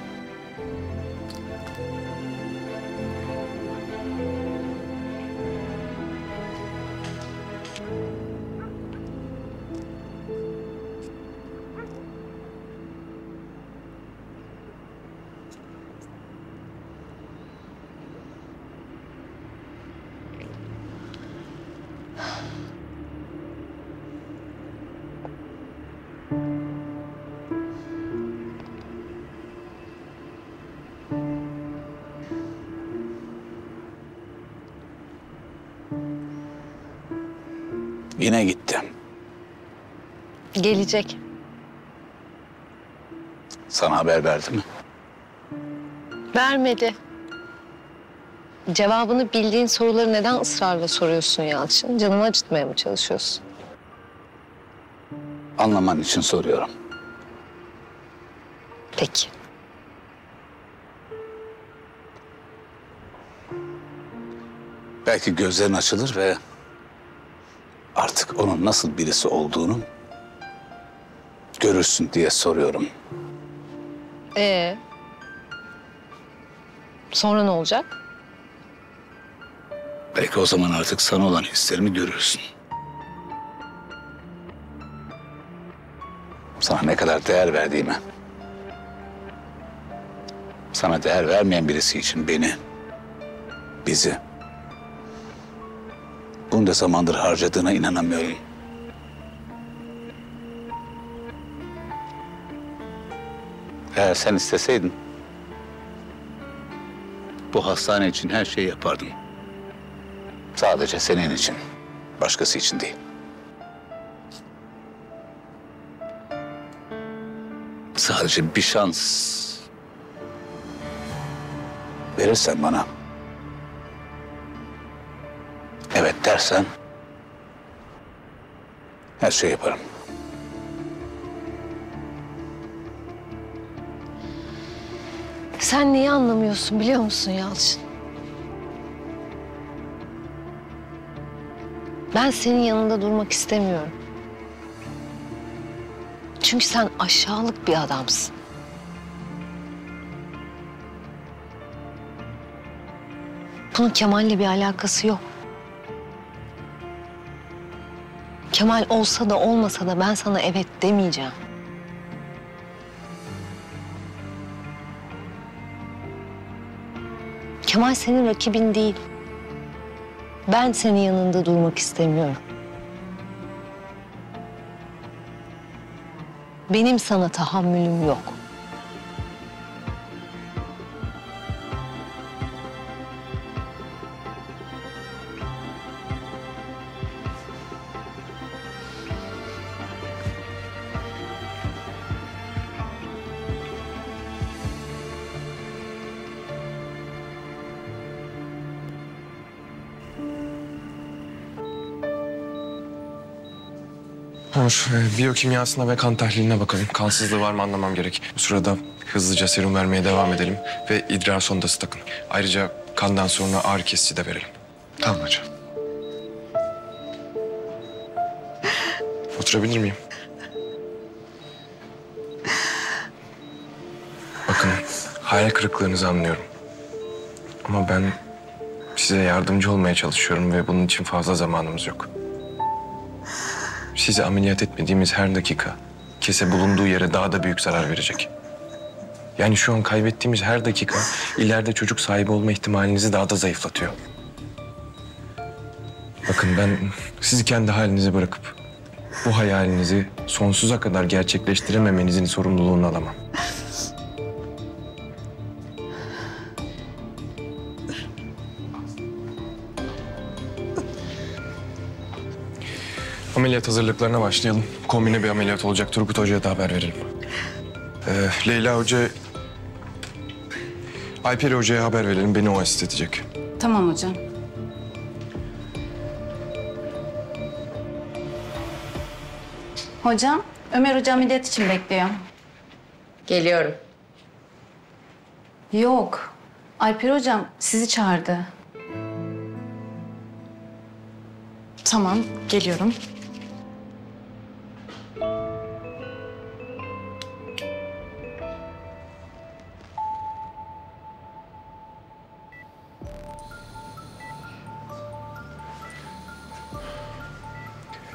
Speaker 7: Yine gitti.
Speaker 10: Gelecek.
Speaker 7: Sana haber verdi mi?
Speaker 10: Vermedi. Cevabını bildiğin soruları neden ısrarla soruyorsun Yalçın? Canımı acıtmaya mı çalışıyorsun?
Speaker 7: Anlaman için soruyorum.
Speaker 10: Peki.
Speaker 7: Belki gözlerin açılır ve artık onun nasıl birisi olduğunu görürsün diye soruyorum.
Speaker 10: Sonra ne olacak?
Speaker 7: Belki o zaman artık sana olan hislerimi görürsün. Sana ne kadar değer verdiğimi, sana değer vermeyen birisi için beni, bizi bunca zamandır harcadığına inanamıyorum. Eğer sen isteseydin bu hastane için her şeyi yapardım. Sadece senin için, başkası için değil. Sadece bir şans verirsen bana, evet dersen her şeyi yaparım.
Speaker 10: Sen niye anlamıyorsun biliyor musun Yalçın? Ben senin yanında durmak istemiyorum. Çünkü sen aşağılık bir adamsın. Bunun Kemal'le bir alakası yok. Kemal olsa da olmasa da ben sana evet demeyeceğim. Kemal senin rakibin değil. Ben senin yanında durmak istemiyorum. Benim sana tahammülüm yok.
Speaker 1: Onur, biyokimyasına ve kan tahliline bakalım. Kansızlığı var mı anlamam gerek. Bu sırada hızlıca serum vermeye devam edelim ve idrar sondası takın. Ayrıca kandan sonra ağrı kesici de verelim.
Speaker 9: Tamam hocam.
Speaker 1: Oturabilir miyim? Bakın, hayal kırıklığınızı anlıyorum. Ama ben size yardımcı olmaya çalışıyorum ve bunun için fazla zamanımız yok. Sizi ameliyat etmediğimiz her dakika kese bulunduğu yere daha da büyük zarar verecek. Yani şu an kaybettiğimiz her dakika ileride çocuk sahibi olma ihtimalinizi daha da zayıflatıyor. Bakın ben sizi kendi halinize bırakıp bu hayalinizi sonsuza kadar gerçekleştirememenizin sorumluluğunu alamam. Ameliyat hazırlıklarına başlayalım. Kombine bir ameliyat olacak. Turgut Hoca'ya da haber verelim. Leyla Hoca... Alper Hoca'ya haber verelim. Beni o asist edecek.
Speaker 12: Tamam hocam. Hocam, Ömer hocam ameliyat için bekliyor.
Speaker 2: Geliyorum.
Speaker 12: Yok. Alper hocam sizi çağırdı.
Speaker 17: Tamam, geliyorum.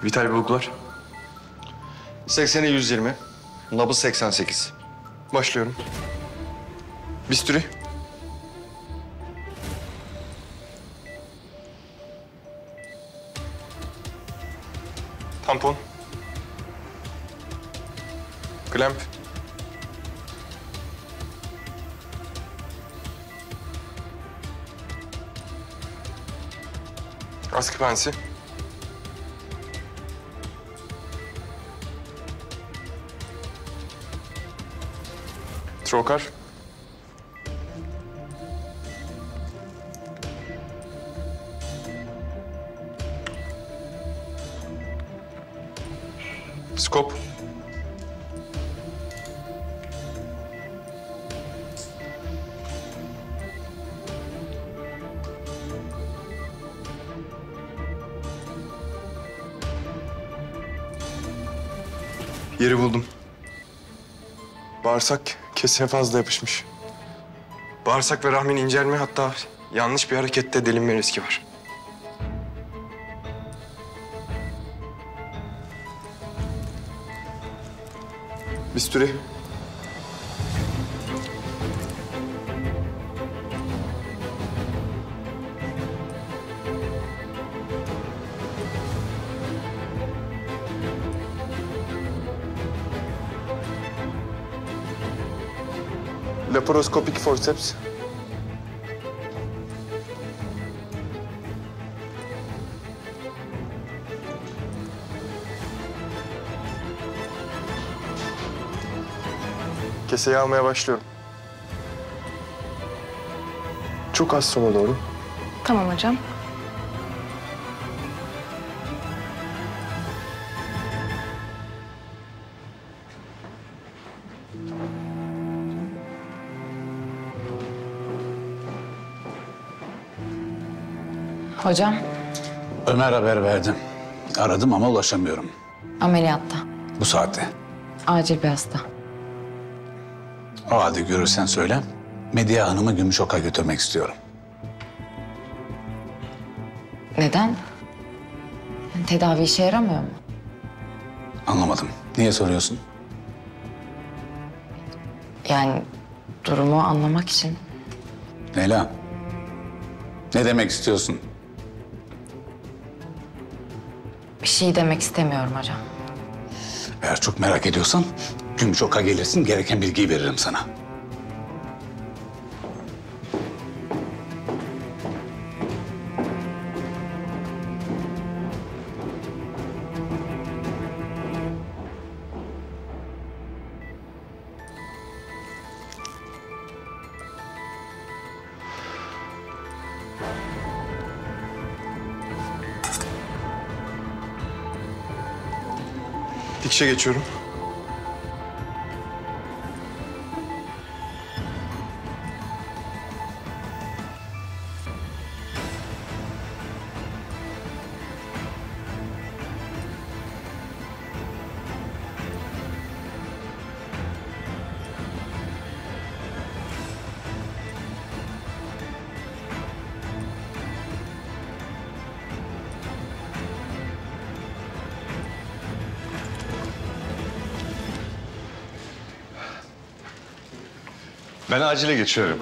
Speaker 1: Vital bulgular.
Speaker 9: 80'e 120. Nabız 88.
Speaker 1: Başlıyorum. Bisturi. Tampon. Klemp. Askı pensi. Trokar. Skop. Yeri buldum. Bağırsak kesine fazla yapışmış. Bağırsak ve rahmin incelme, hatta yanlış bir harekette delinme riski var. Bisturi. Laparoskopik forceps. Keseyi almaya başlıyorum. Çok az sona doğru.
Speaker 17: Tamam hocam.
Speaker 2: Hocam,
Speaker 3: Ömer haber verdim. Aradım ama ulaşamıyorum.
Speaker 2: ameliyatta.
Speaker 3: Bu saatte.
Speaker 2: Acil bir hasta.
Speaker 3: O halde görürsen söyle. Medya Hanım'ı Gümüşok'a götürmek istiyorum.
Speaker 2: Neden? Yani tedavi işe yaramıyor mu?
Speaker 3: Anlamadım. Niye soruyorsun?
Speaker 2: Yani durumu anlamak için.
Speaker 3: Leyla. Ne demek istiyorsun?
Speaker 2: Bir şey demek istemiyorum hocam.
Speaker 3: Eğer çok merak ediyorsan Gümüşok'a gelirsin, gereken bilgiyi veririm sana.
Speaker 1: Dikişe geçiyorum.
Speaker 13: Ben acile geçiyorum.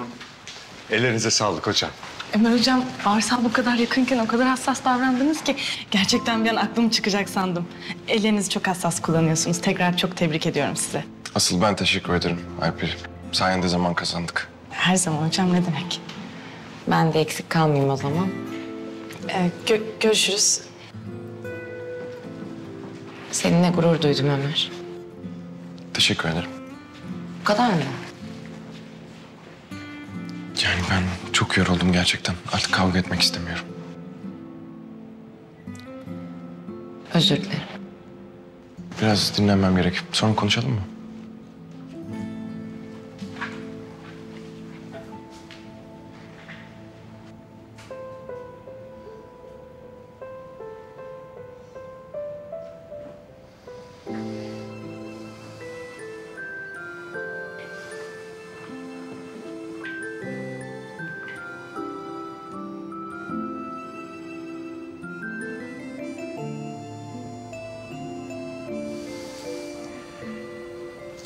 Speaker 13: Ellerinize sağlık hocam.
Speaker 17: Ömer hocam, bağırsağa bu kadar yakınken o kadar hassas davrandınız ki gerçekten bir an aklım çıkacak sandım. Ellerinizi çok hassas kullanıyorsunuz. Tekrar çok tebrik ediyorum size.
Speaker 1: Asıl ben teşekkür ederim Alper. Sayende zaman kazandık.
Speaker 17: Her zaman hocam, ne demek.
Speaker 2: Ben de eksik kalmayayım o zaman.
Speaker 17: Görüşürüz.
Speaker 2: Seninle gurur duydum Ömer.
Speaker 1: Teşekkür ederim.
Speaker 2: Bu kadar mı?
Speaker 1: Yani ben çok yoruldum gerçekten. Artık kavga etmek istemiyorum.
Speaker 2: Özür dilerim.
Speaker 1: Biraz dinlenmem gerek. Sonra konuşalım mı?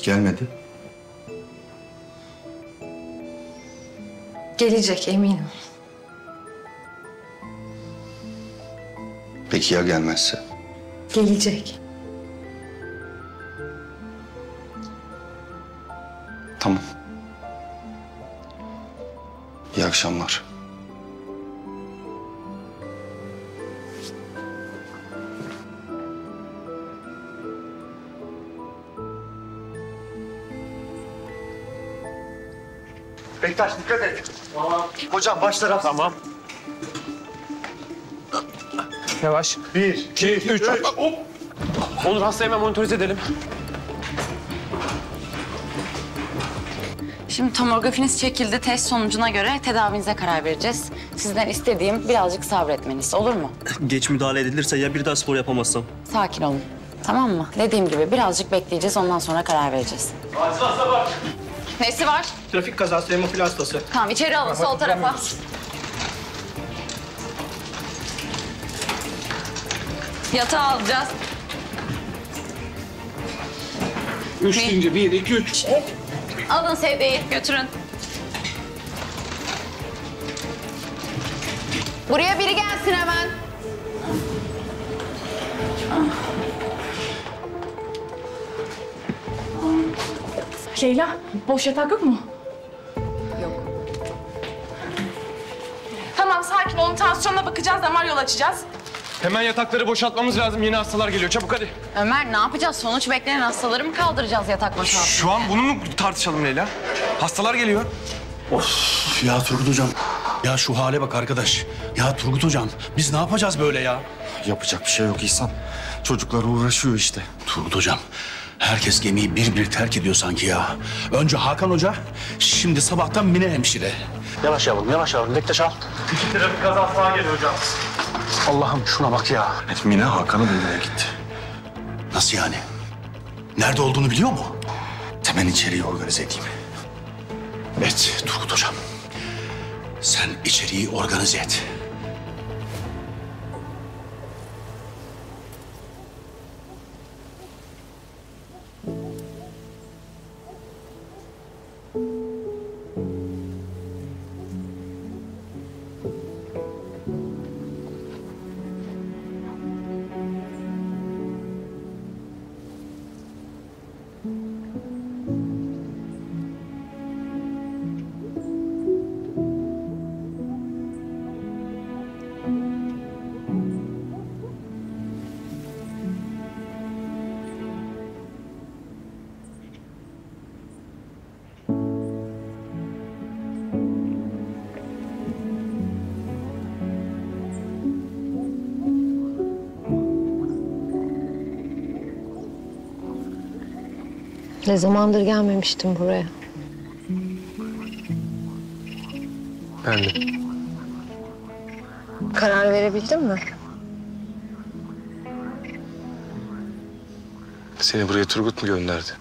Speaker 9: Gelmedi.
Speaker 2: Gelecek eminim.
Speaker 9: Peki ya gelmezse?
Speaker 2: Gelecek.
Speaker 9: Tamam. İyi akşamlar.
Speaker 15: Bektaş dikkat et. Hocam baş taraf. Tamam.
Speaker 6: Yavaş.
Speaker 15: 1, 2, 3.
Speaker 6: Onur, hastayı hemen monitörize edelim.
Speaker 2: Şimdi tomografiniz çekildi. Test sonucuna göre tedavinize karar vereceğiz. Sizden istediğim birazcık sabretmeniz. Olur mu?
Speaker 19: Geç müdahale edilirse ya bir daha spor yapamazsam?
Speaker 2: Sakin olun. Tamam mı? Dediğim gibi birazcık bekleyeceğiz. Ondan sonra karar vereceğiz.
Speaker 15: Hasta var.
Speaker 2: Nesi var?
Speaker 15: Trafik kazası, hemofili hastası.
Speaker 2: Tamam, içeri alın sol tarafa. Yatağa alacağız.
Speaker 5: 3 deyince 1, 2, 3.
Speaker 2: Alın Sevde'yi, götürün. Buraya biri gelsin hemen.
Speaker 17: Leyla, boş yatak yok mu?
Speaker 2: Yok.
Speaker 17: Tamam, sakin olun. Tansiyonuna bakacağız, damar yol açacağız.
Speaker 1: Hemen yatakları boşaltmamız lazım. Yeni hastalar geliyor. Çabuk hadi.
Speaker 2: Ömer ne yapacağız? Sonuç bekleyen hastaları mı kaldıracağız yatak boşaltı?
Speaker 1: Şu an bunu mu tartışalım Leyla? Hastalar geliyor.
Speaker 3: Of ya Turgut hocam. Ya şu hale bak arkadaş. Ya Turgut hocam biz ne yapacağız böyle ya?
Speaker 9: Yapacak bir şey yok İhsan. Çocuklar uğraşıyor işte.
Speaker 3: Turgut hocam herkes gemiyi bir bir terk ediyor sanki ya. Önce Hakan Hoca, şimdi sabahtan Mine hemşire. Yavaş yavrum, yavaş yavrum. Bektaş al.
Speaker 15: 2 trafik kazası daha geliyor hocam.
Speaker 3: Allah'ım şuna bak ya.
Speaker 9: Mine Hakan'ı bulmaya gitti.
Speaker 3: Nasıl yani? Nerede olduğunu biliyor mu?
Speaker 9: Hemen içeriği organize edeyim.
Speaker 3: Evet Turgut hocam. Sen içeriği organize et.
Speaker 10: Ne zamandır gelmemiştim buraya.
Speaker 1: Ben de.
Speaker 10: Karar verebildin mi?
Speaker 1: Seni buraya Turgut mu gönderdi?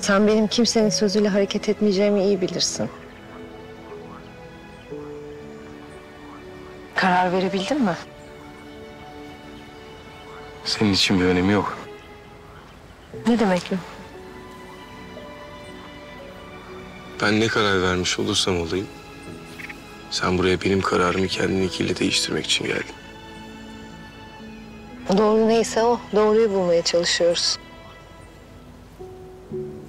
Speaker 10: Sen benim kimsenin sözüyle hareket etmeyeceğimi iyi bilirsin. Karar verebildin mi?
Speaker 1: Senin için bir önemi yok.
Speaker 10: Ne demek bu?
Speaker 1: Ben ne karar vermiş olursam olayım, sen buraya benim kararımı kendinikiyle değiştirmek için geldin.
Speaker 10: Doğru neyse o. Doğruyu bulmaya çalışıyoruz.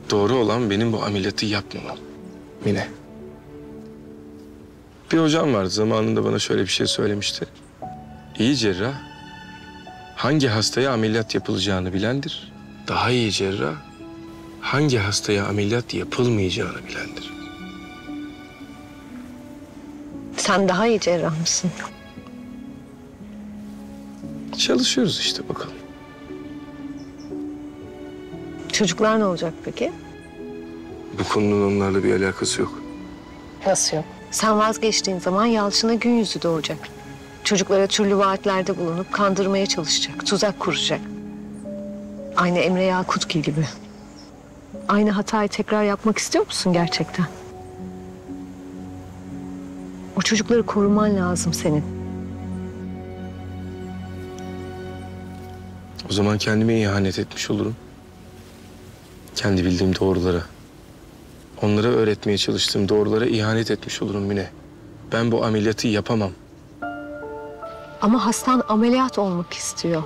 Speaker 1: Doğru olan benim bu ameliyatı yapmamam. Mine. Bir hocam vardı zamanında bana şöyle bir şey söylemişti. İyi cerrah hangi hastaya ameliyat yapılacağını bilendir. Daha iyi cerrah hangi hastaya ameliyat yapılmayacağını bilendir.
Speaker 10: Sen daha iyi cerrah mısın?
Speaker 1: Çalışıyoruz işte bakalım.
Speaker 10: Çocuklar ne olacak peki?
Speaker 1: Bu konunun onlarla bir alakası yok.
Speaker 10: Nasıl yok? Sen vazgeçtiğin zaman Yalçın'a gün yüzü doğacak. Çocuklara türlü vaatlerde bulunup kandırmaya çalışacak, tuzak kuracak. Aynı Emre Yakutgil gibi. Aynı hatayı tekrar yapmak istiyor musun gerçekten? O çocukları koruman lazım senin.
Speaker 1: O zaman kendime ihanet etmiş olurum. Kendi bildiğim doğrulara, onlara öğretmeye çalıştığım doğrulara ihanet etmiş olurum Mine. Ben bu ameliyatı yapamam.
Speaker 10: Ama hastan ameliyat olmak istiyor.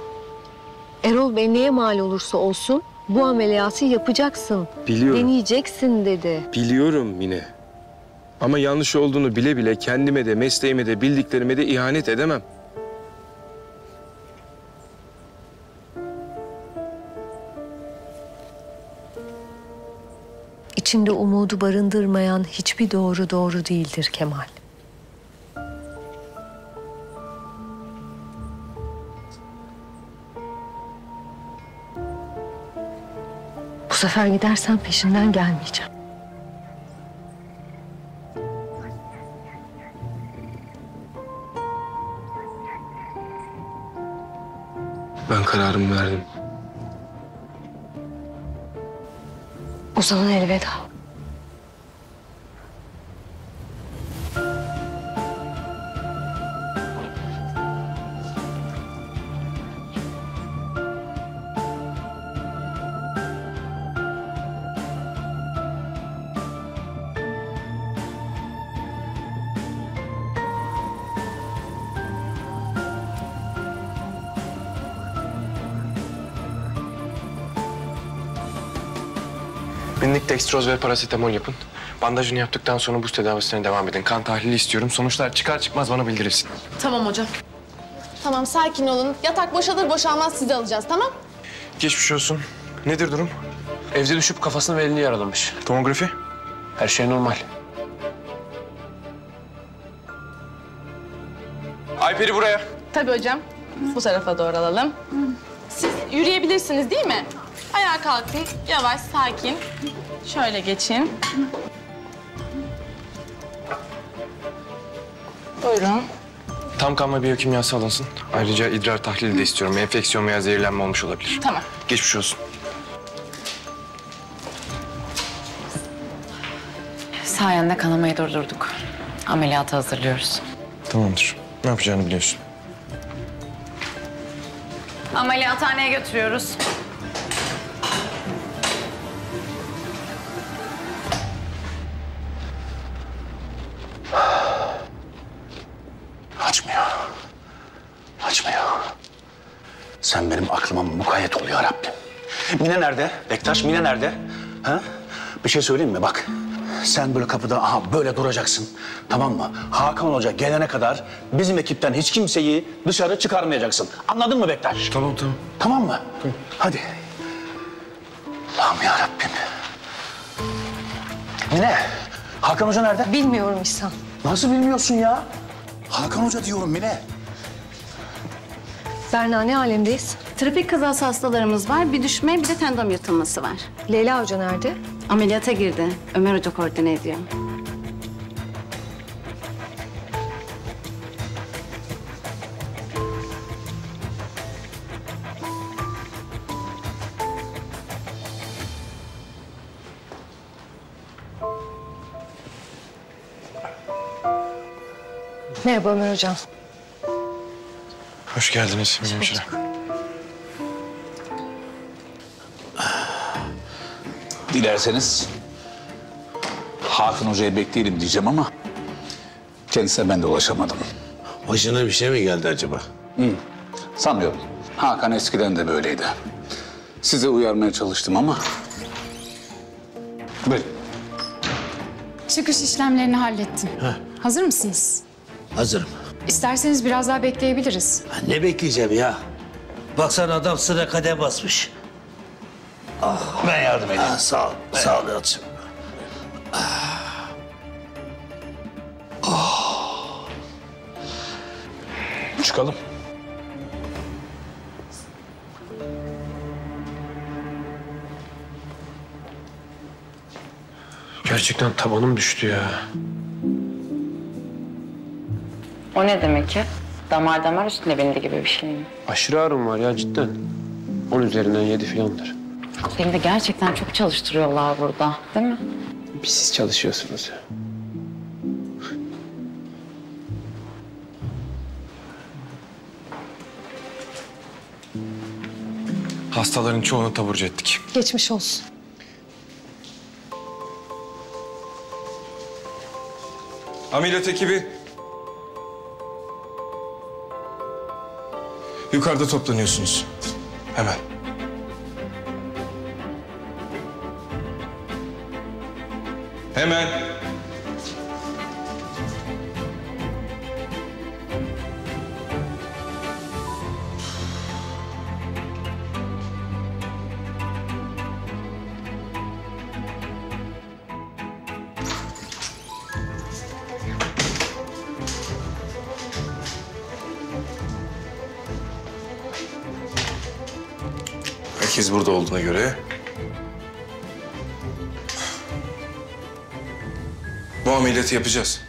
Speaker 10: Erol Bey neye mal olursa olsun bu ameliyatı yapacaksın.
Speaker 1: Biliyorum.
Speaker 10: Deneyeceksin dedi.
Speaker 1: Biliyorum Mine. Ama yanlış olduğunu bile bile kendime de, mesleğime de, bildiklerime de ihanet edemem.
Speaker 10: İçinde umudu barındırmayan hiçbir doğru doğru değildir Kemal. Bu sefer gidersen peşinden gelmeyeceğim.
Speaker 1: Ben kararımı verdim.
Speaker 10: O zaman elveda.
Speaker 1: Binlik dextroz ve parasetamol yapın. Bandajını yaptıktan sonra buz tedavisine devam edin. Kan tahlili istiyorum. Sonuçlar çıkar çıkmaz bana bildirilsin.
Speaker 11: Tamam hocam. Tamam sakin olun. Yatak boşalır boşalmaz sizi alacağız tamam?
Speaker 1: Geçmiş olsun. Nedir durum?
Speaker 6: Evde düşüp kafasını ve elini yaralamış.
Speaker 1: Tomografi?
Speaker 6: Her şey normal.
Speaker 1: Ayperi buraya.
Speaker 14: Tabii hocam. Bu tarafa doğru alalım. Siz yürüyebilirsiniz değil mi? Ayağa kalkın. Yavaş, sakin. Şöyle geçin. Buyurun.
Speaker 1: Tam kan ve biyokimyası alınsın. Ayrıca idrar tahlili de istiyorum. Enfeksiyon veya zehirlenme olmuş olabilir.
Speaker 14: Tamam.
Speaker 1: Geçmiş olsun.
Speaker 2: Sayende kanamayı durdurduk. Ameliyata hazırlıyoruz.
Speaker 1: Tamamdır. Ne yapacağını biliyorsun.
Speaker 2: Ameliyathaneye götürüyoruz.
Speaker 3: Açmıyor. Açmıyor. Sen benim aklıma mukayyet ol ya Rabbim. Mine nerede? Bektaş Mine nerede? Ha? Bir şey söyleyeyim mi? Bak. Sen böyle kapıda böyle duracaksın. Tamam mı? Hakan Hoca gelene kadar bizim ekipten hiç kimseyi dışarı çıkarmayacaksın. Anladın mı Bektaş?
Speaker 1: Tamam.
Speaker 3: Tamam mı? Tamam. Hadi. Allah'ım ya Rabbim. Mine, Hakan Hoca nerede?
Speaker 10: Bilmiyorum İhsan.
Speaker 3: Nasıl bilmiyorsun ya? Hakan Hoca diyorum Mine.
Speaker 10: Berna ne alemdeyiz?
Speaker 12: Trafik kazası hastalarımız var. Bir düşme, bir de tendon yırtılması var.
Speaker 10: Leyla Hoca nerede?
Speaker 12: Ameliyata girdi. Ömer Hoca koordine ediyor.
Speaker 10: Merhaba Ömer Hocam.
Speaker 1: Hoş geldiniz hemşire.
Speaker 7: Dilerseniz Hakan Hoca'yı bekleyelim diyeceğim ama kendisine ben de ulaşamadım.
Speaker 5: Başına bir şey mi geldi acaba?
Speaker 7: Sanmıyorum. Hakan eskiden de böyleydi. Size uyarmaya çalıştım ama... Buyurun.
Speaker 8: Çıkış işlemlerini hallettim. Hazır mısınız?
Speaker 5: Hazırım.
Speaker 8: İsterseniz biraz daha bekleyebiliriz.
Speaker 5: Ne bekleyeceğim ya? Baksana adam sıra kadem basmış.
Speaker 7: Ben yardım edeyim.
Speaker 5: Sağ ol. Sağ ol Yalçın.
Speaker 7: Çıkalım.
Speaker 1: Gerçekten tabanım düştü ya.
Speaker 2: O ne demek ki? Damar üstüne bindi gibi bir şey mi?
Speaker 6: Aşırı ağrım var ya cidden. 10 üzerinden 7 filandır.
Speaker 2: Seni de gerçekten çok çalıştırıyorlar burada, değil mi?
Speaker 6: Bir siz çalışıyorsunuz ya.
Speaker 1: Hastaların çoğunu taburcu ettik.
Speaker 8: Geçmiş olsun.
Speaker 9: Ameliyat ekibi. Yukarıda toplanıyorsunuz. Hemen. Hemen. Herkes burada olduğuna göre bu ameliyatı yapacağız.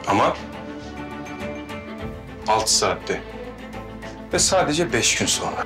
Speaker 9: Ama 6 saatte ve sadece 5 gün sonra.